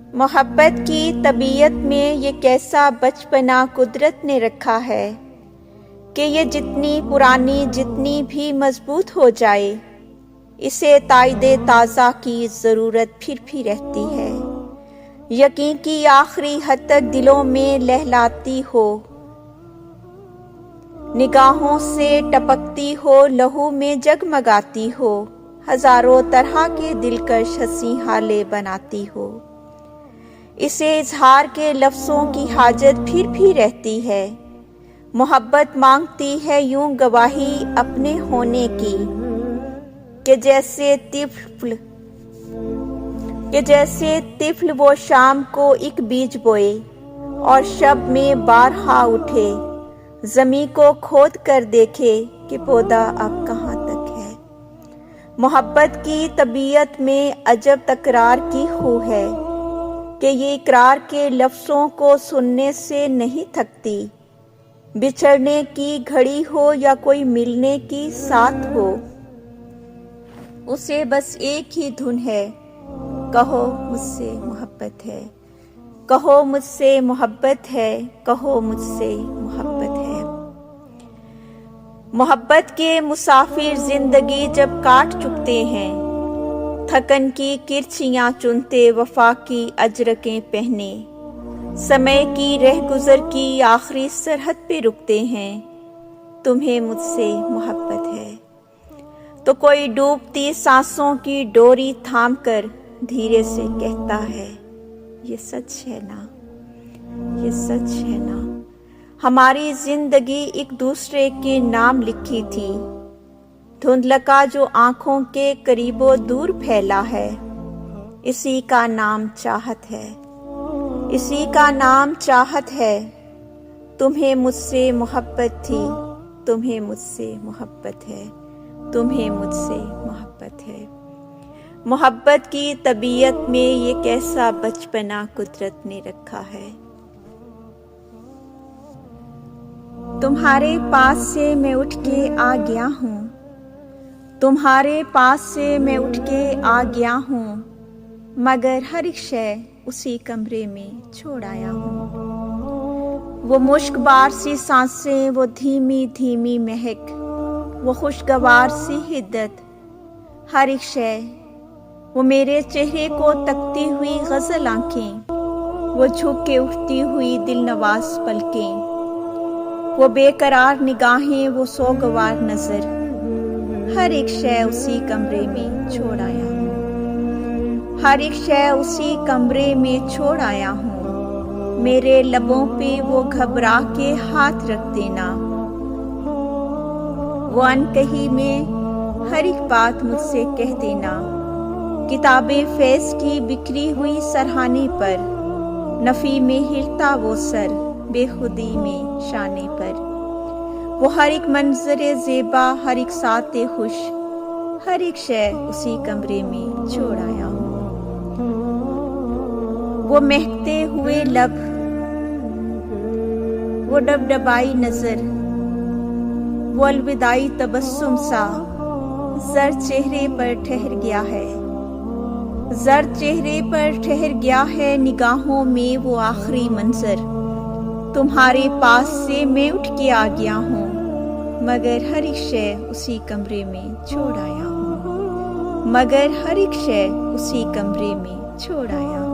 मोहब्बत की तबीयत में ये कैसा बचपना कुदरत ने रखा है कि ये जितनी पुरानी जितनी भी मजबूत हो जाए, इसे ताइदे ताज़ा की ज़रूरत फिर भी रहती है। यकीन की आखिरी हद तक दिलों में लहलाती हो, निगाहों से टपकती हो, लहू में जगमगाती हो, हजारों तरह के दिलकश हंसी हाले बनाती हो। इसे इजहार के लफ्ज़ों की हाजत फिर भी रहती है। मोहब्बत मांगती है यूं गवाही अपने होने की, कि जैसे तिफल वो शाम को एक बीज बोए और शब में बारहा उठे, ज़मीं को खोद कर देखे कि पौधा अब कहाँ तक है। मोहब्बत की तबीयत में अजब तकरार की खू है कि ये इकरार के लफ्ज़ों को सुनने से नहीं थकती। बिछड़ने की घड़ी हो या कोई मिलने की साथ हो, उसे बस एक ही धुन है, कहो मुझसे मोहब्बत है, कहो मुझसे मोहब्बत है, कहो मुझसे मोहब्बत है। मोहब्बत के मुसाफिर जिंदगी जब काट चुकते हैं, थकन की किरछियाँ चुनते वफा की अजरकें पहने, समय की रहगुजर की आखिरी सरहद पे रुकते हैं, तुम्हें मुझसे मोहब्बत है। तो कोई डूबती सांसों की डोरी थाम कर धीरे से कहता है, ये सच है ना, ये सच है ना। हमारी जिंदगी एक दूसरे के नाम लिखी थी, धुंधलका जो आंखों के करीबो दूर फैला है, इसी का नाम चाहत है, इसी का नाम चाहत है। तुम्हें मुझसे मोहब्बत थी, तुम्हें मुझसे मोहब्बत है, तुम्हें मुझसे मोहब्बत है। मोहब्बत की तबीयत में ये कैसा बचपना कुदरत ने रखा है। तुम्हारे पास से मैं उठ के आ गया हूँ, तुम्हारे पास से मैं उठ के आ गया हूँ, मगर हर एक शय उसी कमरे में छोड़ आया हूँ। वो मुश्कबार सी सांसें, वो धीमी धीमी महक, वो खुशगवार सी हिद्दत, हर एक शय, वो मेरे चेहरे को तकती हुई गजल आंखें, वो झुक के उठती हुई दिलनवाज पलकें, वो बेकरार निगाहें, वो सोगवार नजर, हर एक शय उसी कमरे में छोड़ आया हूँ, हर एक शय उसी कमरे में छोड़ आया हूँ। मेरे लबों पे वो घबरा के हाथ रख देना, वो अनकही में हर एक बात मुझसे कह देना। किताबें फैज़ की बिखरी हुई सरहाने पर, नफ़ी में हिलता वो सर बेखुदी में शाने पर, वो हर एक मंजरे ज़ेबा, हर एक साते खुश, हर एक शय उसी कमरे में छोड़ आया हूँ। वो महकते हुए लब, वो डबडबाई नजर, वो अलविदाई तबस्सुम सा जर्द चेहरे पर ठहर गया है, जर्द चेहरे पर ठहर गया है। निगाहों में वो आखिरी मंजर, तुम्हारे पास से मैं उठ के आ गया हूँ, मगर हर एक शय उसी कमरे में छोड़ आया हूँ, मगर हर एक शय उसी कमरे में छोड़ आया हूँ।